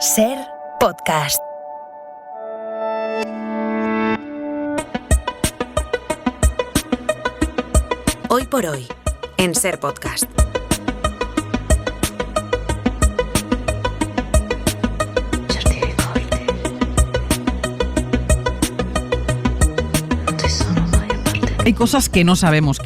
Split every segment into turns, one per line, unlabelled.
Ser Podcast. Hoy por hoy, en Ser Podcast.
Hay cosas que no sabemos,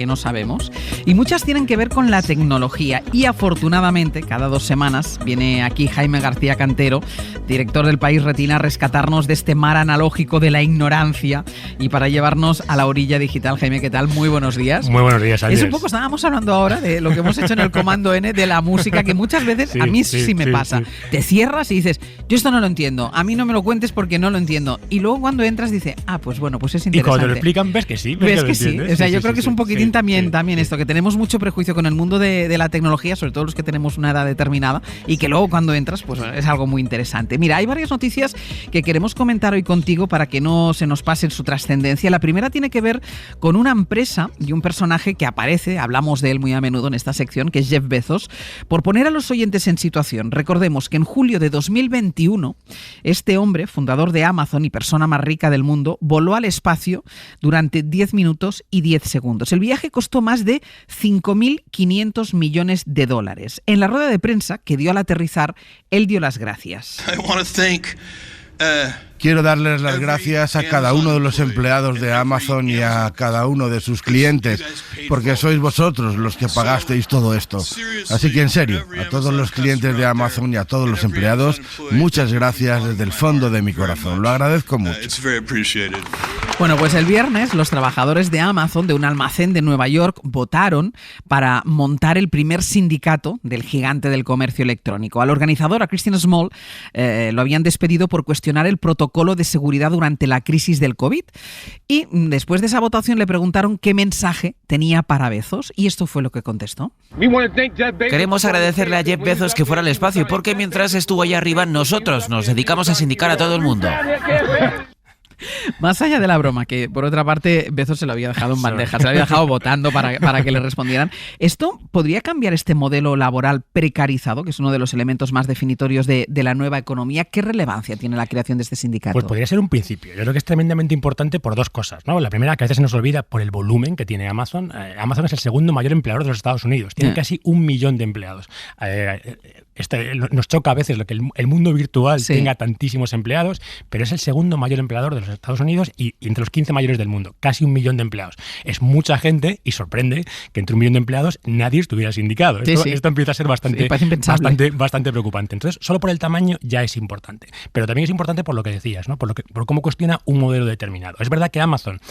y muchas tienen que ver con la tecnología. Y afortunadamente, cada 2 semanas viene aquí Jaime García Cantero, director del País Retina, a rescatarnos de este mar analógico de la ignorancia y para llevarnos a la orilla digital. Jaime, ¿qué tal? Muy buenos días.
Muy buenos días, Ángeles.
Es un poco, estábamos hablando ahora de lo que hemos hecho en el Comando N, de la música, que muchas veces a mí sí me pasa. Sí. Te cierras y dices, yo esto no lo entiendo, a mí no me lo cuentes porque no lo entiendo. Y luego cuando entras dices, pues bueno, pues es interesante.
Y cuando te lo explican ves que sí,
ves que sí. O sea, yo creo que es un poquitín también esto, que tenemos mucho prejuicio con el mundo de la tecnología, sobre todo los que tenemos una edad determinada, y que luego cuando entras, pues es algo muy interesante. Mira, hay varias noticias que queremos comentar hoy contigo para que no se nos pase su trascendencia. La primera tiene que ver con una empresa y un personaje que aparece, hablamos de él muy a menudo en esta sección, que es Jeff Bezos. Por poner a los oyentes en situación, recordemos que en julio de 2021, este hombre, fundador de Amazon y persona más rica del mundo, voló al espacio durante 10 minutos y 10 segundos. El viaje costó más de 5.500 millones de dólares. En la rueda de prensa que dio al aterrizar, él dio las gracias.
Quiero darles las gracias a cada uno de los empleados de Amazon y a cada uno de sus clientes, porque sois vosotros los que pagasteis todo esto. Así que en serio, a todos los clientes de Amazon y a todos los empleados, muchas gracias desde el fondo de mi corazón. Lo agradezco mucho.
Bueno, pues el viernes los trabajadores de Amazon, de un almacén de Nueva York, votaron para montar el primer sindicato del gigante del comercio electrónico. Al organizador, a Christian Small, lo habían despedido por cuestionar el protocolo de seguridad durante la crisis del COVID. Y después de esa votación le preguntaron qué mensaje tenía para Bezos, y esto fue lo que contestó.
Queremos agradecerle a Jeff Bezos que fuera al espacio, porque mientras estuvo allá arriba, nosotros nos dedicamos a sindicar a todo el mundo.
Más allá de la broma, que por otra parte Bezos se lo había dejado en bandeja, se lo había dejado votando para que le respondieran. ¿Esto podría cambiar este modelo laboral precarizado, que es uno de los elementos más definitorios de la nueva economía? ¿Qué relevancia tiene la creación de este sindicato?
Pues podría ser un principio. Yo creo que es tremendamente importante por 2 cosas, ¿no? La primera, que a veces se nos olvida por el volumen que tiene Amazon. Amazon es el segundo mayor empleador de los Estados Unidos. Tiene casi 1 millón de empleados. Nos choca a veces lo que el mundo virtual tenga tantísimos empleados, pero es el segundo mayor empleador de los Estados Unidos y entre los 15 mayores del mundo, casi 1 millón de empleados. Es mucha gente y sorprende que entre 1 millón de empleados nadie estuviera sindicado. Esto empieza a ser bastante preocupante. Entonces, solo por el tamaño ya es importante. Pero también es importante por lo que decías, ¿no? Por cómo cuestiona un modelo determinado. Es verdad que Amazon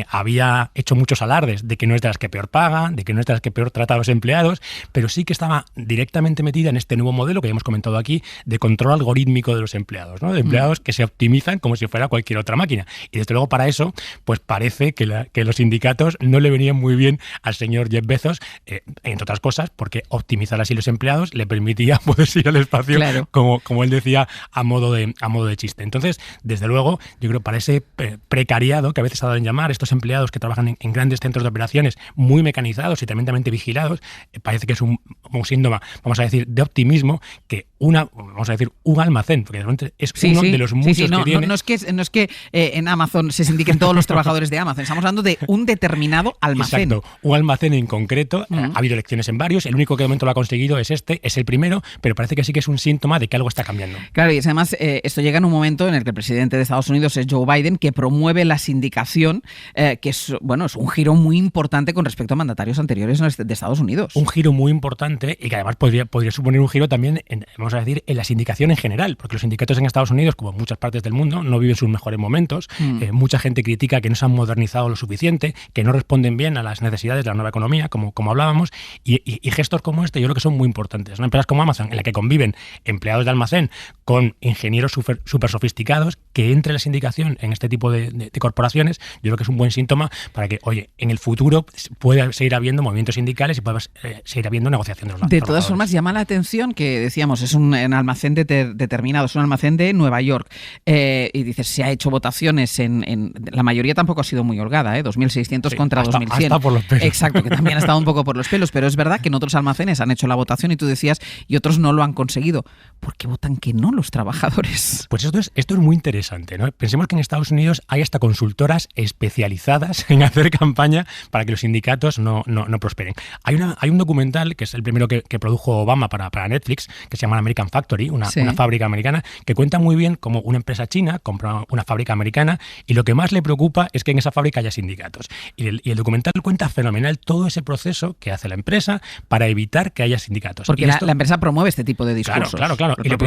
había hecho muchos alardes de que no es de las que peor paga, de que no es de las que peor trata a los empleados, pero sí que estaba directamente metida en este nuevo modelo que ya hemos comentado aquí, de control algorítmico de los empleados, ¿no? De empleados que se optimizan como si fuera cualquier otra máquina. Y desde luego para eso, pues parece que los sindicatos no le venían muy bien al señor Jeff Bezos, entre otras cosas, porque optimizar así los empleados le permitía poder ir al espacio, claro, como él decía, a modo de chiste. Entonces, desde luego, yo creo para ese precariado que a veces ha dado en llamar, estos empleados que trabajan en grandes centros de operaciones muy mecanizados y tremendamente vigilados, parece que es un síntoma, vamos a decir, de optimismo, que un almacén, porque realmente es uno de los muchos que tiene.
No es que en Amazon se sindiquen todos los trabajadores de Amazon, estamos hablando de un determinado almacén.
Exacto, un almacén en concreto. Ha habido elecciones en varios, el único que de momento lo ha conseguido es el primero, pero parece que sí que es un síntoma de que algo está cambiando.
Claro, y además esto llega en un momento en el que el presidente de Estados Unidos es Joe Biden, que promueve la sindicación, que es un giro muy importante con respecto a mandatarios anteriores de Estados Unidos.
Un giro muy importante y que además podría suponer un giro también vamos a decir, en la sindicación en general, porque los sindicatos en Estados Unidos, como en muchas partes del mundo, no viven sus mejores momentos. Mucha gente critica que no se han modernizado lo suficiente, que no responden bien a las necesidades de la nueva economía, como hablábamos, y gestos como este yo creo que son muy importantes. ¿No? Empresas como Amazon, en la que conviven empleados de almacén con ingenieros súper sofisticados, que entre la sindicación en este tipo de corporaciones, yo creo que es un buen síntoma para que, oye, en el futuro pueda seguir habiendo movimientos sindicales y pueda seguir habiendo negociación de los trabajadores.
De todas formas, llama la atención que, decíamos, es un almacén determinado, es un almacén de Nueva York. Y dices, se ha hecho votaciones en la mayoría tampoco ha sido muy holgada, 2.600 contra 2.100.
Hasta por los pelos.
Exacto, que también ha estado un poco por los pelos, pero es verdad que en otros almacenes han hecho la votación y tú decías, y otros no lo han conseguido. ¿Por qué votan que no los trabajadores?
Pues esto es muy interesante, ¿no? Pensemos que en Estados Unidos hay hasta consultoras especializadas en hacer campaña para que los sindicatos no prosperen. Hay un documental, que es el primero que produjo Obama para Netflix, que se llama American Factory, una fábrica americana, que cuenta muy bien cómo una empresa china compra una fábrica americana y lo que más le preocupa es que en esa fábrica haya sindicatos. Y el documental cuenta fenomenal todo ese proceso que hace la empresa para evitar que haya sindicatos.
Porque la empresa promueve este tipo de discursos.
Claro.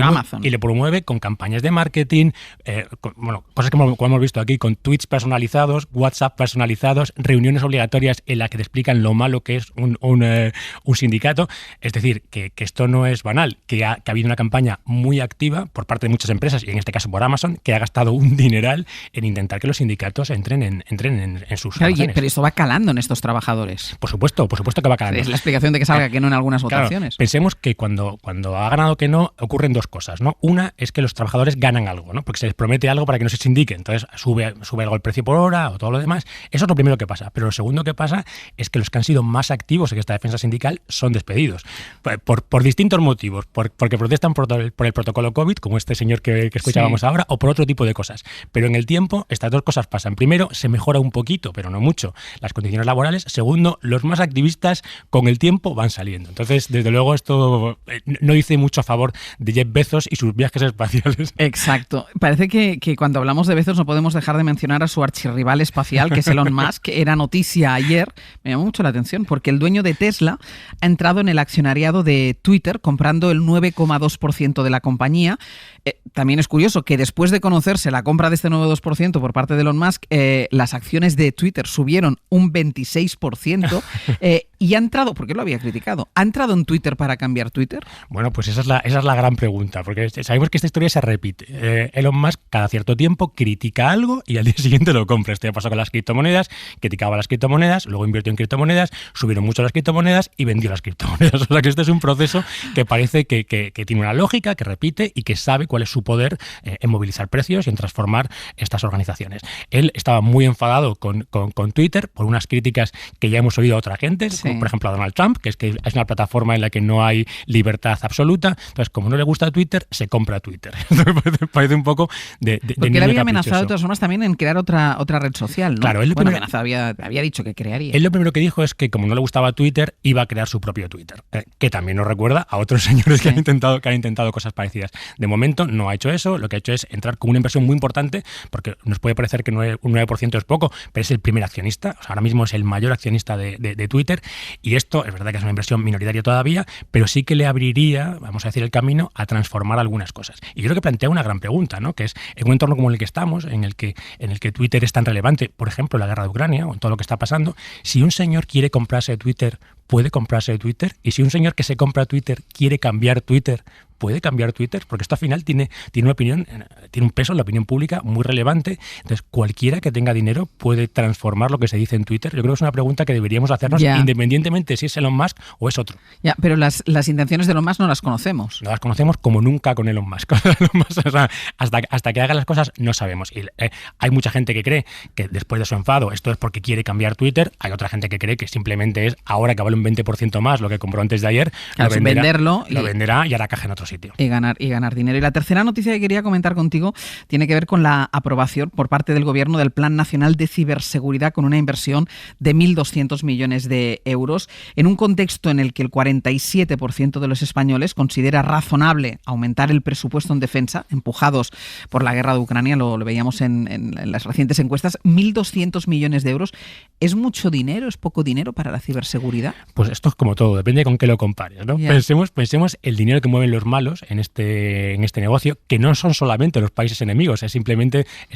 Amazon.
Y le promueve con campañas de marketing, cosas como hemos visto aquí, con tweets personalizados, WhatsApp personalizados, reuniones obligatorias en las que te explican lo malo que es un sindicato. Es decir, que esto no es banal, que ha habido una campaña muy activa por parte de muchas empresas, y en este caso por Amazon, que ha gastado un dineral en intentar que los sindicatos entren en sus almacenes.
Pero esto va calando en estos trabajadores.
Por supuesto que va calando.
Es la explicación de que salga que no en algunas votaciones.
Pensemos que cuando ha ganado que no, ocurren dos cosas, ¿no? Una es que los trabajadores ganan algo, ¿no? Porque se les promete algo para que no se sindique, entonces sube algo el precio por hora o todo lo demás. Eso es lo primero que pasa. Pero lo segundo que pasa es que los que han sido más activos en esta defensa sindical son despedidos. Por distintos motivos. Porque protestan por el protocolo COVID, como este señor que escuchábamos ahora, o por otro tipo de cosas. Pero en el tiempo, estas dos cosas pasan. Primero, se mejora un poquito, pero no mucho, las condiciones laborales. Segundo, los más activistas con el tiempo van saliendo. Entonces, desde luego, esto no dice mucho a favor de Jeff Bezos y sus viajes espaciales.
Exacto. Parece que cuando hablamos de Bezos no podemos dejar de mencionar a su archirrival espacial, que es Elon Musk, que era noticia ayer. Me llamó mucho la atención porque el dueño de Tesla ha entrado en el accionariado de Twitter comprando el 9,2% de la compañía. También es curioso que después de conocerse la compra de este 9,2% por parte de Elon Musk, las acciones de Twitter subieron un 26% y ha entrado, porque lo había criticado, ¿ha entrado en Twitter para cambiar Twitter?
Bueno, pues esa es la gran pregunta, porque sabemos que esta historia se repite. Elon Musk cada cierto tiempo critica algo y al día siguiente lo compra. Esto ya pasó con las criptomonedas, criticaba las criptomonedas, luego invirtió en criptomonedas, subieron mucho las criptomonedas y vendió las criptomonedas. O sea que este es un proceso que parece que tiene una lógica, que repite y que sabe cuál es su poder en movilizar precios y en transformar estas organizaciones. Él estaba muy enfadado con Twitter por unas críticas que ya hemos oído a otra gente, como por ejemplo a Donald Trump, que es una plataforma en la que no hay libertad absoluta. Entonces, como no le gusta Twitter, se compra Twitter. Parece un poco de
porque él había amenazado de todas formas también en crear otra red social, ¿no?
Claro,
había dicho que crearía.
Él lo primero que dijo es que como no le gustaba Twitter, iba a crear su propio Twitter, que también nos recuerda a otros señores que han intentado cosas parecidas. De momento no ha hecho eso, lo que ha hecho es entrar con una inversión muy importante, porque nos puede parecer que un 9% es poco, pero es el primer accionista, o sea, ahora mismo es el mayor accionista de Twitter, y esto es verdad que es una inversión minoritaria todavía, pero sí que le abriría, vamos a decir, el camino a transformar algunas cosas. Y yo creo que plantea una gran pregunta, ¿no? Que es, en un entorno como el que estamos, en el que Twitter es tan relevante, por ejemplo, la guerra de Ucrania o en todo lo que está pasando, si un señor quiere comprarse Twitter, puede comprarse Twitter, y si un señor que se compra Twitter quiere cambiar Twitter, puede cambiar Twitter, porque esto al final tiene una opinión, tiene un peso en la opinión pública muy relevante. Entonces, cualquiera que tenga dinero puede transformar lo que se dice en Twitter. Yo creo que es una pregunta que deberíamos hacernos independientemente si es Elon Musk o es otro.
Ya, pero las intenciones de Elon Musk no las conocemos.
No las conocemos como nunca con Elon Musk. O sea, hasta que haga las cosas no sabemos. Y hay mucha gente que cree que después de su enfado esto es porque quiere cambiar Twitter. Hay otra gente que cree que simplemente es ahora que vale un 20% más lo que compró antes de ayer,
claro, lo
venderá y hará caja en otro sitio.
Y ganar dinero. Y la tercera noticia que quería comentar contigo tiene que ver con la aprobación por parte del Gobierno del Plan Nacional de Ciberseguridad con una inversión de 1.200 millones de euros en un contexto en el que el 47% de los españoles considera razonable aumentar el presupuesto en defensa, empujados por la guerra de Ucrania, lo veíamos en las recientes encuestas. 1.200 millones de euros. ¿Es mucho dinero? ¿Es poco dinero para la ciberseguridad?
Pues esto es como todo, depende con qué lo compares, ¿no? Pensemos el dinero que mueven los malos en este negocio, que no son solamente los países enemigos, es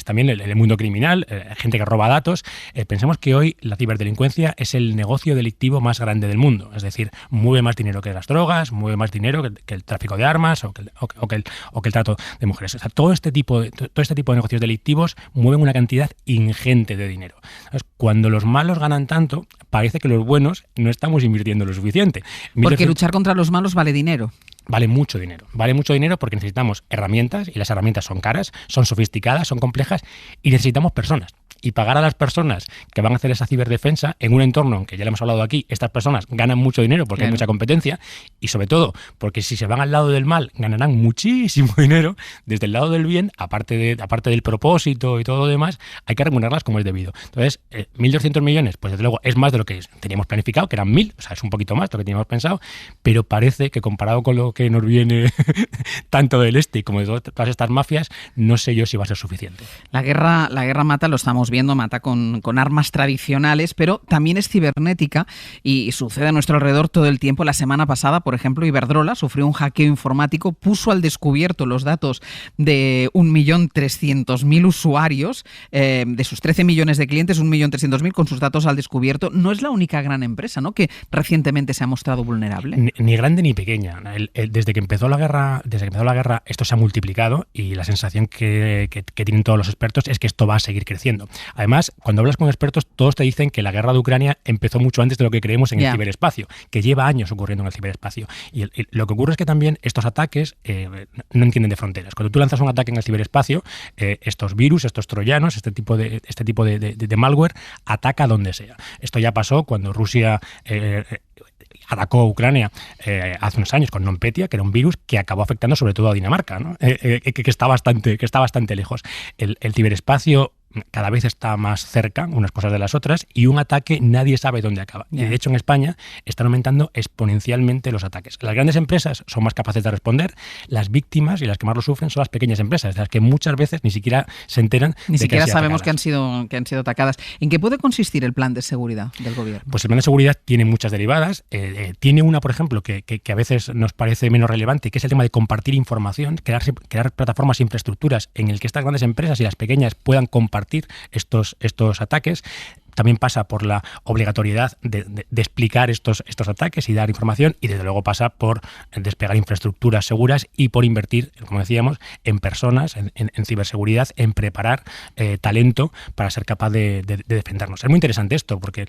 también el mundo criminal, gente que roba datos. Pensemos que hoy la ciberdelincuencia es el negocio delictivo más grande del mundo, es decir, mueve más dinero que las drogas, mueve más dinero que el tráfico de armas o que el trato de mujeres. O sea, todo este tipo de negocios delictivos mueven una cantidad ingente de dinero. Entonces, cuando los malos ganan tanto, parece que los buenos no estamos invirtiendo lo suficiente.
Porque luchar contra los malos vale dinero.
Vale mucho dinero porque necesitamos herramientas, y las herramientas son caras, son sofisticadas, son complejas, y necesitamos personas. y pagar a las personas que van a hacer esa ciberdefensa en un entorno en que ya le hemos hablado aquí, estas personas ganan mucho dinero porque hay mucha competencia y sobre todo porque si se van al lado del mal ganarán muchísimo dinero, desde el lado del bien, aparte del propósito y todo lo demás, hay que remunerarlas como es debido. Entonces, 1.200 millones, pues desde luego es más de lo que teníamos planificado, que eran 1.000, o sea, es un poquito más de lo que teníamos pensado, pero parece que comparado con lo que nos viene tanto del este como de todas estas mafias, no sé yo si va a ser suficiente.
La guerra mata, lo estamos viendo, mata con armas tradicionales, pero también es cibernética y sucede a nuestro alrededor todo el tiempo. La semana pasada, por ejemplo, Iberdrola sufrió un hackeo informático, puso al descubierto los datos de 1.300.000 usuarios, de sus 13 millones de clientes, 1.300.000 con sus datos al descubierto. No es la única gran empresa, ¿no?, que recientemente se ha mostrado vulnerable.
Ni grande ni pequeña. Desde que empezó la guerra, esto se ha multiplicado y la sensación que tienen todos los expertos es que esto va a seguir creciendo. Además, cuando hablas con expertos, todos te dicen que la guerra de Ucrania empezó mucho antes de lo que creemos en el ciberespacio, que lleva años ocurriendo en el ciberespacio. Y lo que ocurre es que también estos ataques no entienden de fronteras. Cuando tú lanzas un ataque en el ciberespacio, estos virus, estos troyanos, este tipo de malware, ataca donde sea. Esto ya pasó cuando Rusia atacó a Ucrania hace unos años con NotPetya, que era un virus que acabó afectando sobre todo a Dinamarca, ¿no? que está bastante lejos. El ciberespacio cada vez está más cerca unas cosas de las otras y un ataque nadie sabe dónde acaba. Y de hecho en España están aumentando exponencialmente los ataques. Las grandes empresas son más capaces de responder, las víctimas y las que más lo sufren son las pequeñas empresas, de las que muchas veces ni siquiera se enteran
ni
de
siquiera
que
sabemos que han sido atacadas. ¿En qué puede consistir el plan de seguridad del gobierno?
Pues el plan de seguridad tiene muchas derivadas. Tiene una, por ejemplo, que a veces nos parece menos relevante, que es el tema de compartir información, crear plataformas e infraestructuras en el que estas grandes empresas y las pequeñas puedan compartir estos ataques. También pasa por la obligatoriedad de explicar estos ataques y dar información, y desde luego pasa por desplegar infraestructuras seguras y por invertir, como decíamos, en personas, en ciberseguridad, en preparar talento para ser capaz de defendernos. Es muy interesante esto, porque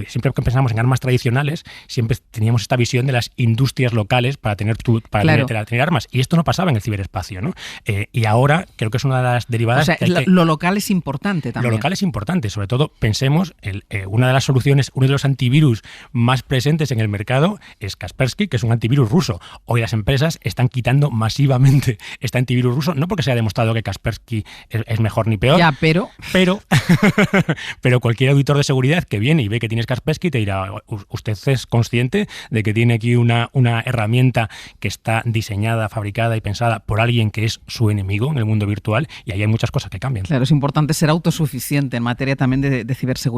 siempre que pensamos en armas tradicionales, siempre teníamos esta visión de las industrias locales para tener armas, y esto no pasaba en el ciberespacio, ¿no? Y ahora creo que es una de las derivadas.
O sea, lo local es importante también.
Lo local es importante, sobre todo pensemos una de las soluciones, uno de los antivirus más presentes en el mercado es Kaspersky, que es un antivirus ruso. Hoy las empresas están quitando masivamente este antivirus ruso, no porque se haya demostrado que Kaspersky es mejor ni peor, pero cualquier auditor de seguridad que viene y ve que tienes Kaspersky te dirá, usted es consciente de que tiene aquí una herramienta que está diseñada, fabricada y pensada por alguien que es su enemigo en el mundo virtual, y ahí hay muchas cosas que cambian.
Claro, es importante ser autosuficiente en materia también de ciberseguridad.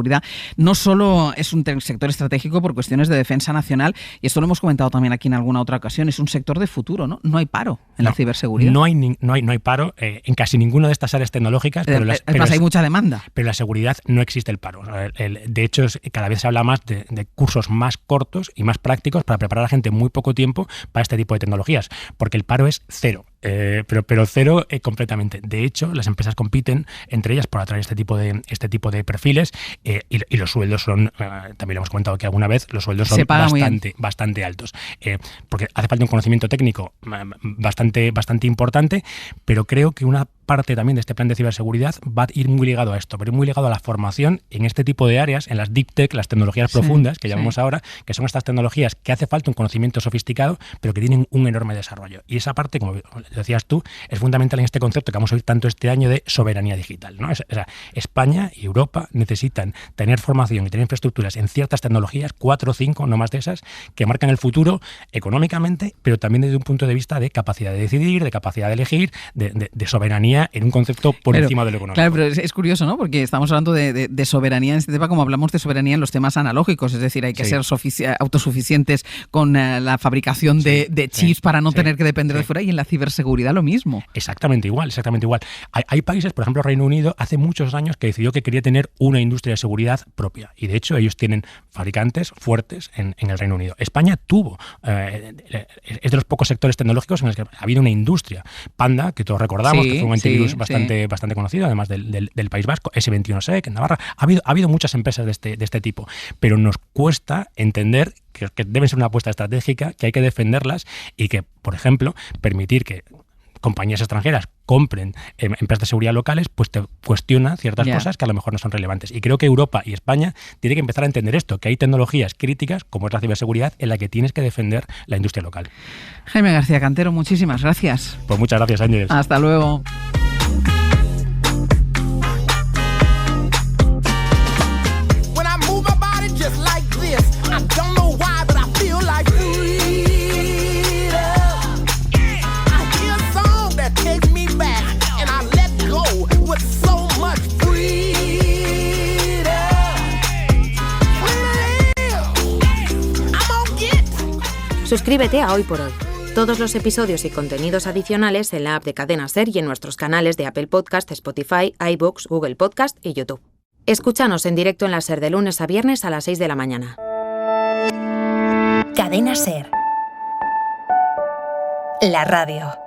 No solo es un sector estratégico por cuestiones de defensa nacional, y esto lo hemos comentado también aquí en alguna otra ocasión, es un sector de futuro, ¿no? No hay paro en la ciberseguridad.
No hay paro en casi ninguna de estas áreas tecnológicas. Pero
hay mucha demanda.
Pero en la seguridad no existe el paro. De hecho, cada vez se habla más de cursos más cortos y más prácticos para preparar a gente en muy poco tiempo para este tipo de tecnologías, porque el paro es cero. Pero cero completamente. De hecho, las empresas compiten entre ellas por atraer este tipo de perfiles, y los sueldos son, también lo hemos comentado aquí alguna vez, los sueldos son bastante altos. Porque hace falta un conocimiento técnico bastante importante, pero creo que una parte también de este plan de ciberseguridad va a ir muy ligado a esto, pero muy ligado a la formación en este tipo de áreas, en las deep tech, las tecnologías profundas que llamamos ahora, que son estas tecnologías que hace falta un conocimiento sofisticado, pero que tienen un enorme desarrollo. Y esa parte, como decías tú, es fundamental en este concepto que vamos a oír tanto este año de soberanía digital, ¿no? O sea, España y Europa necesitan tener formación y tener infraestructuras en ciertas tecnologías, 4 o 5, no más de esas, que marcan el futuro económicamente, pero también desde un punto de vista de capacidad de decidir, de capacidad de elegir, de soberanía en un concepto por encima de lo económico.
Claro, pero es curioso, ¿no? Porque estamos hablando de soberanía en este tema como hablamos de soberanía en los temas analógicos, es decir, hay que ser autosuficientes con la fabricación de chips para no tener que depender de fuera, y en la ciberseguridad lo mismo.
Exactamente igual. Hay países, por ejemplo Reino Unido, hace muchos años que decidió que quería tener una industria de seguridad propia, y de hecho ellos tienen fabricantes fuertes en el Reino Unido. España tuvo, es de los pocos sectores tecnológicos en los que ha habido una industria. Panda, que todos recordamos, que fue un antivirus bastante conocido, además del País Vasco, S21sec en Navarra. Ha habido muchas empresas de este tipo, pero nos cuesta entender que deben ser una apuesta estratégica, que hay que defenderlas y que, por ejemplo, permitir que compañías extranjeras compren empresas de seguridad locales, pues te cuestiona ciertas cosas que a lo mejor no son relevantes. Y creo que Europa y España tienen que empezar a entender esto, que hay tecnologías críticas, como es la ciberseguridad, en la que tienes que defender la industria local.
Jaime García Cantero, muchísimas gracias.
Pues muchas gracias, Ángeles.
Hasta luego.
Suscríbete a Hoy por Hoy. Todos los episodios y contenidos adicionales en la app de Cadena SER y en nuestros canales de Apple Podcast, Spotify, iVoox, Google Podcast y YouTube. Escúchanos en directo en la SER de lunes a viernes a las 6 de la mañana.
Cadena SER. La radio.